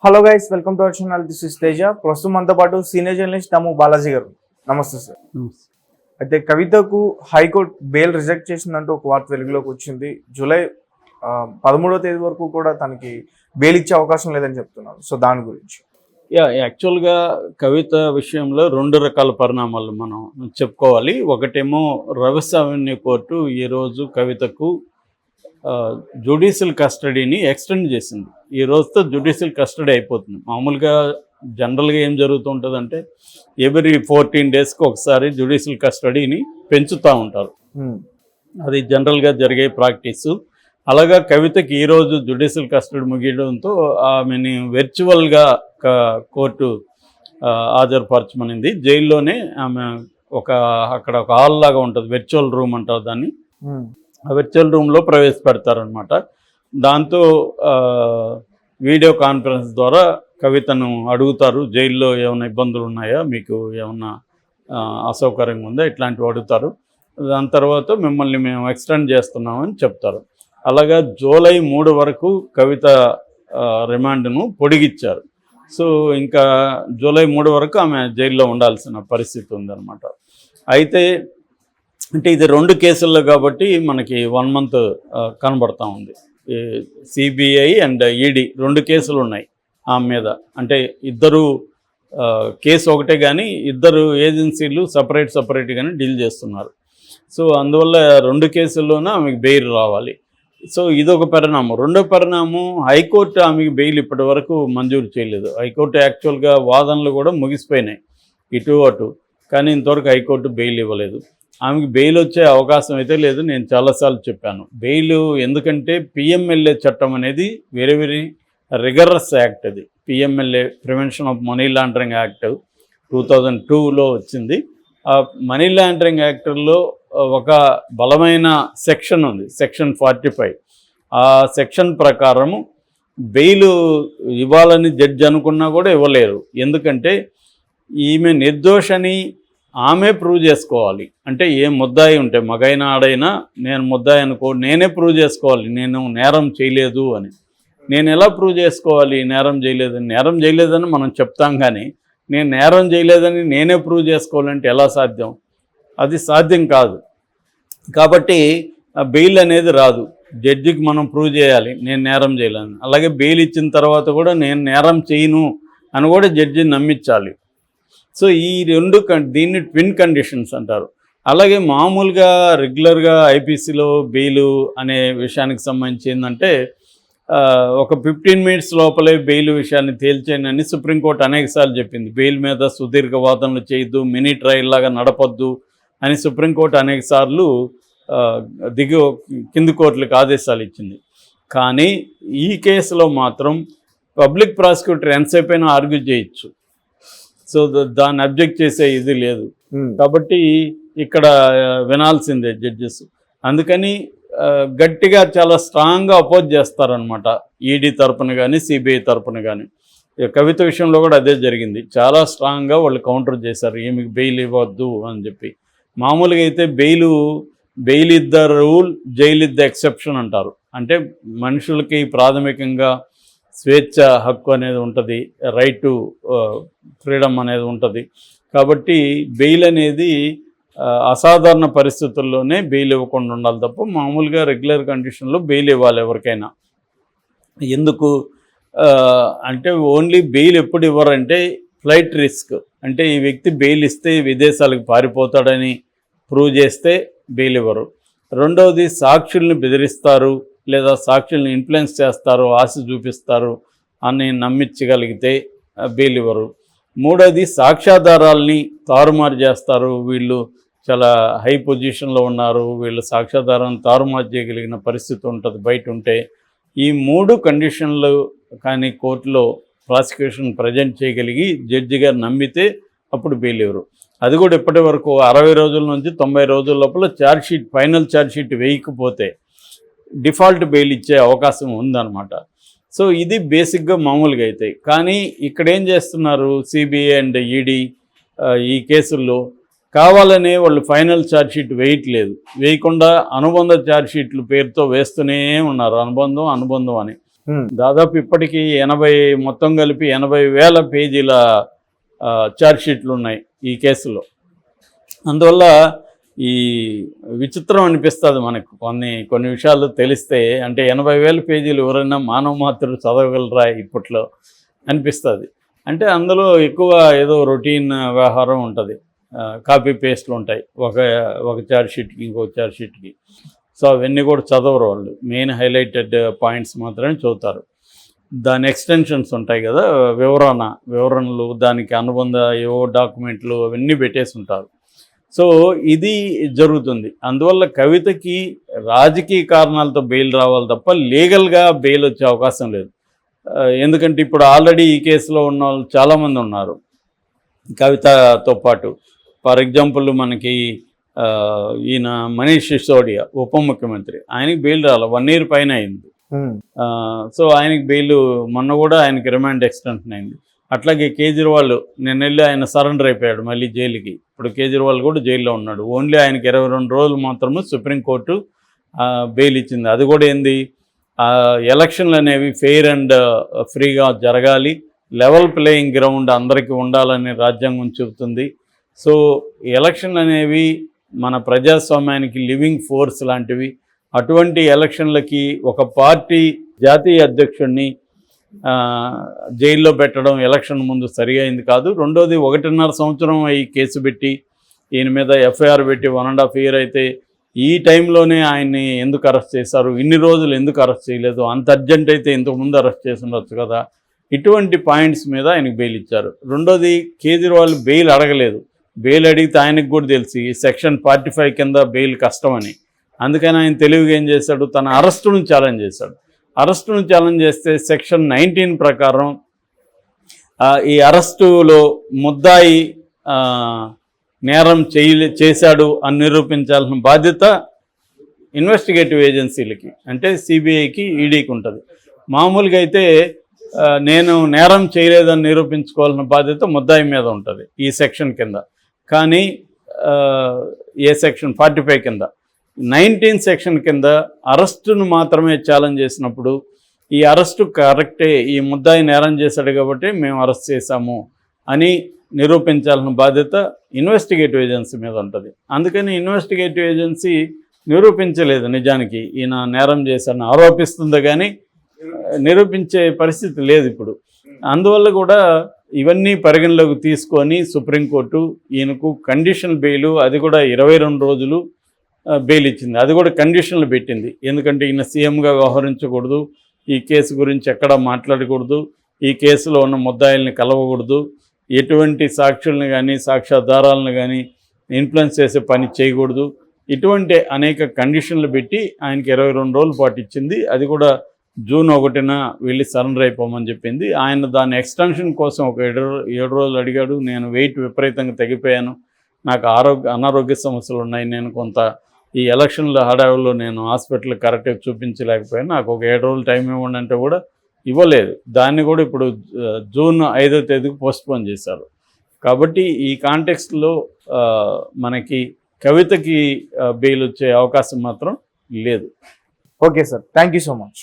Hello guys, welcome to our channel. This is Teja. ప్రస్తుతం మనతో పాటు సీనియర్ జర్నలిస్ట్ దాము బాలాజీ గారు. నమస్తే సార్. అయితే కవితకు హైకోర్టు బెయిల్ రిజెక్ట్ చేసిందంటూ ఒక వార్త వెలుగులోకి వచ్చింది. జూలై 13వ తేదీ వరకు కూడా తనకి బెయిల్ ఇచ్చే అవకాశం లేదని చెప్తున్నారు. సో దాని గురించి యాక్చువల్గా కవిత విషయంలో రెండు రకాల పరిణామాలు మనం చెప్పుకోవాలి. ఒకటేమో రవిస్ అవెన్యూ కోర్టు ఈరోజు కవితకు జ్యుడిషియల్ కస్టడీని ఎక్స్టెండ్ చేసింది. ఈ రోజుతో జ్యుడిషియల్ కస్టడీ అయిపోతుంది. మామూలుగా జనరల్గా ఏం జరుగుతుంటుందంటే ఎవ్రీ 14 డేస్కి ఒకసారి జ్యుడిషియల్ కస్టడీని పెంచుతూ ఉంటారు. అది జనరల్గా జరిగే ప్రాక్టీసు. అలాగా కవితకి ఈరోజు జ్యుడిషియల్ కస్టడీ ముగియడంతో ఆమెని వర్చువల్గా కోర్టు హాజరుపరచమనింది. జైల్లోనే ఆమె అక్కడ ఒక హాల్ లాగా ఉంటుంది, వర్చువల్ రూమ్ అంటారు దాన్ని. ఆ వర్చువల్ రూమ్లో ప్రవేశపెడతారనమాట. దాంతో వీడియో కాన్ఫరెన్స్ ద్వారా కవితను అడుగుతారు, జైల్లో ఏమైనా ఇబ్బందులు ఉన్నాయా, మీకు ఏమన్నా అసౌకర్యంగా ఉందా, ఇట్లాంటివి అడుగుతారు. దాని తర్వాత మిమ్మల్ని మేము ఎక్స్టెండ్ చేస్తున్నామని చెప్తారు. అలాగా జూలై 3 వరకు కవిత రిమాండ్ను పొడిగిచ్చారు. సో ఇంకా జూలై 3 వరకు ఆమె జైల్లో ఉండాల్సిన పరిస్థితి ఉందన్నమాట. అయితే అంటే ఇది 2 కేసుల్లో కాబట్టి మనకి 1 month కనబడతా ఉంది. సిబిఐ అండ్ ఈడీ 2 కేసులు ఉన్నాయి ఆమె మీద. అంటే ఇద్దరు కేసు ఒకటే కానీ ఇద్దరు ఏజెన్సీలు సపరేట్గానే డీల్ చేస్తున్నారు. సో అందువల్ల 2 కేసుల్లోనే ఆమెకు బెయిల్ రావాలి. సో ఇదొక పరిణామం. రెండో పరిణామం, హైకోర్టు ఆమెకు బెయిల్ ఇప్పటి వరకు మంజూరు చేయలేదు. హైకోర్టు యాక్చువల్గా వాదనలు కూడా ముగిసిపోయినాయి ఇటు అటు, కానీ ఇంతవరకు హైకోర్టు బెయిల్ ఇవ్వలేదు. ఆమెకు బెయిల్ వచ్చే అవకాశం అయితే లేదు. నేను చాలాసార్లు చెప్పాను, బెయిల్ ఎందుకంటే పిఎంఎల్ఏ చట్టం అనేది వెరీ వెరీ రిగరస్ యాక్ట్. అది PMLA, prevention of money laundering act 2002లో వచ్చింది. ఆ మనీ లాండరింగ్ యాక్ట్లో ఒక బలమైన సెక్షన్ ఉంది, సెక్షన్ 45. ఆ సెక్షన్ ప్రకారము బెయిల్ ఇవ్వాలని జడ్జి అనుకున్నా కూడా ఇవ్వలేరు. ఎందుకంటే ఈమె నిర్దోషని ఆమె ప్రూవ్ చేసుకోవాలి. అంటే ఏ ముద్దాయి ఉంటే, మగైనా ఆడైనా, నేను ముద్దాయి అనుకో, నేనే ప్రూవ్ చేసుకోవాలి నేను నేరం చేయలేదు అని. నేను ఎలా ప్రూవ్ చేసుకోవాలి నేరం చేయలేదని? నేరం చేయలేదని మనం చెప్తాం, కానీ నేను నేరం చేయలేదని నేనే ప్రూవ్ చేసుకోవాలంటే ఎలా సాధ్యం? అది సాధ్యం కాదు. కాబట్టి బెయిల్ అనేది రాదు. జడ్జికి మనం ప్రూవ్ చేయాలి నేను నేరం చేయలేదని. అలాగే బెయిల్ ఇచ్చిన తర్వాత కూడా నేను నేరం చేయను అని కూడా జడ్జిని నమ్మించాలి. సో ఈ 2 దీన్ని ట్విన్ కండిషన్స్ అంటారు. అలాగే మామూలుగా రెగ్యులర్గా ఐపీసీలో బెయిల్ అనే విషయానికి సంబంధించి ఏంటంటే ఒక 15 minutes లోపలే బెయిల్ విషయాన్ని తేల్చేయండి అని సుప్రీంకోర్టు అనేకసార్లు చెప్పింది. బెయిల్ మీద సుదీర్ఘ వాదనలు చేయొద్దు, మినీ ట్రయల్ లాగా నడపొద్దు అని సుప్రీంకోర్టు అనేకసార్లు కింది కోర్టులకు ఆదేశాలు ఇచ్చింది. కానీ ఈ కేసులో మాత్రం పబ్లిక్ ప్రాసిక్యూటర్ ఎంతసేపు అయినా ఆర్గ్యూ చేయొచ్చు. సో దాన్ని అబ్జెక్ట్ చేసే ఇది లేదు. కాబట్టి ఇక్కడ వినాల్సిందే జడ్జెస్. అందుకని గట్టిగా చాలా స్ట్రాంగ్గా అపోజ్ చేస్తారనమాట, ఈడీ తరపున కానీ సిబిఐ తరపున కానీ. కవిత విషయంలో కూడా అదే జరిగింది. చాలా స్ట్రాంగ్గా వాళ్ళు కౌంటర్ చేశారు, ఈమెకు బెయిల్ ఇవ్వద్దు అని చెప్పి. మామూలుగా అయితే bail is the rule, jail is the exception అంటారు. అంటే మనుషులకి ప్రాథమికంగా స్వేచ్ఛ హక్కు అనేది ఉంటుంది, రైట్ టు ఫ్రీడమ్ అనేది ఉంటుంది. కాబట్టి బెయిల్ అనేది అసాధారణ పరిస్థితుల్లోనే బెయిల్ ఇవ్వకుండా ఉండాలి తప్ప మామూలుగా రెగ్యులర్ కండిషన్లో బెయిల్ ఇవ్వాలి ఎవరికైనా. ఎందుకు అంటే ఓన్లీ బెయిల్ ఎప్పుడు ఇవ్వరంటే ఫ్లైట్ రిస్క్. అంటే ఈ వ్యక్తి బెయిల్ ఇస్తే విదేశాలకు పారిపోతాడని ప్రూవ్ చేస్తే బెయిల్ ఇవ్వరు. రెండవది, సాక్షుల్ని బెదిరిస్తారు లేదా సాక్షుల్ని ఇన్ఫ్లుయెన్స్ చేస్తారు, ఆశ చూపిస్తారు అని నమ్మించగలిగితే బెయిల్ ఇవ్వరు. మూడోది, సాక్ష్యాధారాల్ని తారుమారు చేస్తారు, వీళ్ళు చాలా హై పొజిషన్లో ఉన్నారు, వీళ్ళు సాక్ష్యాధారాన్ని తారుమారు చేయగలిగిన పరిస్థితి ఉంటుంది బయట ఉంటే. ఈ 3 కండిషన్లు కానీ కోర్టులో ప్రాసిక్యూషన్ ప్రజెంట్ చేయగలిగి జడ్జి గారు నమ్మితే అప్పుడు బెయిల్ ఇవ్వరు. అది కూడా ఇప్పటి వరకు 60 రోజుల నుంచి 90 రోజుల లోపల ఫైనల్ ఛార్జ్షీట్ వేయకపోతే డిఫాల్ట్ బెయిల్ ఇచ్చే అవకాశం ఉందన్నమాట. సో ఇది బేసిక్గా మామూలుగా అయితే. కానీ ఇక్కడ ఏం చేస్తున్నారు సిబిఐ అండ్ ఈడీ ఈ కేసుల్లో, కావాలనే వాళ్ళు ఫైనల్ ఛార్జ్షీట్ వేయట్లేదు. వేయకుండా అనుబంధ ఛార్జ్షీట్లు పేరుతో వేస్తూనే ఉన్నారు, అనుబంధం అని. దాదాపు ఇప్పటికీ 80 మొత్తం కలిపి 80,000 పేజీల ఛార్జ్షీట్లు ఉన్నాయి ఈ కేసులో. అందువల్ల ఈ విచిత్రం అనిపిస్తుంది మనకు కొన్ని విషయాలు తెలిస్తే. అంటే 80,000 పేజీలు ఎవరైనా మానవ మాత్రులు చదవగలరా ఇప్పట్లో అనిపిస్తుంది. అంటే అందులో ఎక్కువ ఏదో రొటీన్ వ్యవహారం ఉంటుంది, కాపీ పేస్ట్లు ఉంటాయి ఒక ఛార్జ్షీట్కి ఇంకో ఛార్జ్షీట్కి. సో అవన్నీ కూడా చదవరు వాళ్ళు, మెయిన్ హైలైటెడ్ పాయింట్స్ మాత్రమే చదువుతారు. దాని ఎక్స్టెన్షన్స్ ఉంటాయి కదా, వివరణలు, దానికి అనుబంధ ఏవో డాక్యుమెంట్లు అవన్నీ పెట్టేసి ఉంటారు. సో ఇది జరుగుతుంది. అందువల్ల కవితకి రాజకీయ కారణాలతో బెయిల్ రావాలి తప్ప లీగల్గా బెయిల్ వచ్చే అవకాశం లేదు. ఎందుకంటే ఇప్పుడు ఆల్రెడీ ఈ కేసులో ఉన్న వాళ్ళు చాలామంది ఉన్నారు కవితతో పాటు. ఫర్ ఎగ్జాంపుల్ మనకి ఈయన మనీష్ సిసోడియా ఉప ముఖ్యమంత్రి, ఆయనకి బెయిల్ రావాలి, 1 year పైన అయింది. సో ఆయనకి బెయిల్ మొన్న కూడా ఆయనకి రిమాండ్ ఎక్స్టెన్షన్ అయింది. అట్లాగే కేజ్రీవాల్ నిన్న వెళ్ళి ఆయన సరెండర్ అయిపోయాడు మళ్ళీ జైలుకి. ఇప్పుడు కేజ్రీవాల్ కూడా జైల్లో ఉన్నాడు. ఓన్లీ ఆయనకి 22 రోజులు మాత్రమే సుప్రీంకోర్టు బెయిల్ ఇచ్చింది. అది కూడా ఏంది, ఎలక్షన్లు అనేవి ఫెయిర్ అండ్ ఫ్రీగా జరగాలి, లెవెల్ ప్లేయింగ్ గ్రౌండ్ అందరికీ ఉండాలని రాజ్యాంగం చెబుతుంది. సో ఎలక్షన్లు అనేవి మన ప్రజాస్వామ్యానికి లివింగ్ ఫోర్స్ లాంటివి. అటువంటి ఎలక్షన్లకి ఒక పార్టీ జాతీయ అధ్యక్షుడిని జైల్లో పెట్టడం ఎలక్షన్ ముందు సరిగా అయింది కాదు. రెండోది 1.5 సంవత్సరం ఈ కేసు పెట్టి ఈయన మీద ఎఫ్ఐఆర్ పెట్టి 1.5 year అయితే ఈ టైంలోనే ఆయన్ని ఎందుకు అరెస్ట్ చేశారు, ఇన్ని రోజులు ఎందుకు అరెస్ట్ చేయలేదు, అంత అర్జెంట్ అయితే ఇంతకుముందు అరెస్ట్ చేసి ఉండొచ్చు కదా. ఇటువంటి పాయింట్స్ మీద ఆయనకు బెయిల్ ఇచ్చారు. రెండోది కేజ్రీవాల్ బెయిల్ అడగలేదు. బెయిల్ అడిగితే ఆయనకు కూడా తెలిసి సెక్షన్ 45 కింద బెయిల్ కష్టమని. అందుకని ఆయన తెలివిగా ఏం చేశాడు, తన అరెస్టును ఛాలెంజ్ చేశాడు. అరెస్టును ఛాలెంజ్ చేస్తే సెక్షన్ 19 ప్రకారం ఈ అరెస్టులో ముద్దాయి నేరం చేశాడు అని నిరూపించాల్సిన బాధ్యత ఇన్వెస్టిగేటివ్ ఏజెన్సీలకి, అంటే సిబిఐకి, ఈడీకి ఉంటుంది. మామూలుగా అయితే నేను నేరం చేయలేదని నిరూపించుకోవాల్సిన బాధ్యత ముద్దాయి మీద ఉంటుంది ఈ సెక్షన్ కింద. కానీ ఏ సెక్షన్ 45 కింద 19 సెక్షన్ కింద అరెస్టును మాత్రమే ఛాలెంజ్ చేసినప్పుడు ఈ అరెస్టు కరెక్టే, ఈ ముద్దాయి నేరం చేశాడు కాబట్టి మేము అరెస్ట్ చేశాము అని నిరూపించాల్సిన బాధ్యత ఇన్వెస్టిగేటివ్ ఏజెన్సీ మీద ఉంటుంది. అందుకని ఇన్వెస్టిగేటివ్ ఏజెన్సీ నిరూపించలేదు, నిజానికి ఈయన నేరం చేశాడని ఆరోపిస్తుందో కానీ నిరూపించే పరిస్థితి లేదు ఇప్పుడు. అందువల్ల కూడా ఇవన్నీ పరిగణలోకి తీసుకొని సుప్రీంకోర్టు ఈయనకు కండిషనల్ బెయిల్, అది కూడా 22 రోజులు బెయిల్ ఇచ్చింది. అది కూడా కండిషన్లు పెట్టింది. ఎందుకంటే ఈయన సీఎంగా వ్యవహరించకూడదు, ఈ కేసు గురించి ఎక్కడా మాట్లాడకూడదు, ఈ కేసులో ఉన్న ముద్దాయిల్ని కలవకూడదు, ఎటువంటి సాక్షుల్ని కానీ సాక్ష్యాధారాలను కానీ ఇన్ఫ్లుయెన్స్ చేసే పని చేయకూడదు, ఇటువంటి అనేక కండిషన్లు పెట్టి ఆయనకి 22 రోజుల పాటు ఇచ్చింది. అది కూడా జూన్ 1న వెళ్ళి సరెండర్ అయిపోమని చెప్పింది. ఆయన దాని ఎక్స్టెన్షన్ కోసం ఒక 7 రోజులు అడిగాడు. నేను వెయిట్ విపరీతంగా తగ్గిపోయాను, నాకు అనారోగ్య సమస్యలు ఉన్నాయి, నేను కొంత ఈ ఎలక్షన్ల హడావుల్లో నేను హాస్పిటల్ కరెక్ట్గా చూపించలేకపోయాను, నాకు ఒక 7 రోజులు టైం ఇవ్వండి అంటే కూడా ఇవ్వలేదు. దాన్ని కూడా ఇప్పుడు జూన్ 5వ తేదీకి పోస్ట్పోన్ చేశారు. కాబట్టి ఈ కాంటెక్స్ట్లో మనకి కవితకి బెయిల్ వచ్చే అవకాశం మాత్రం లేదు. Okay sir, thank you so much.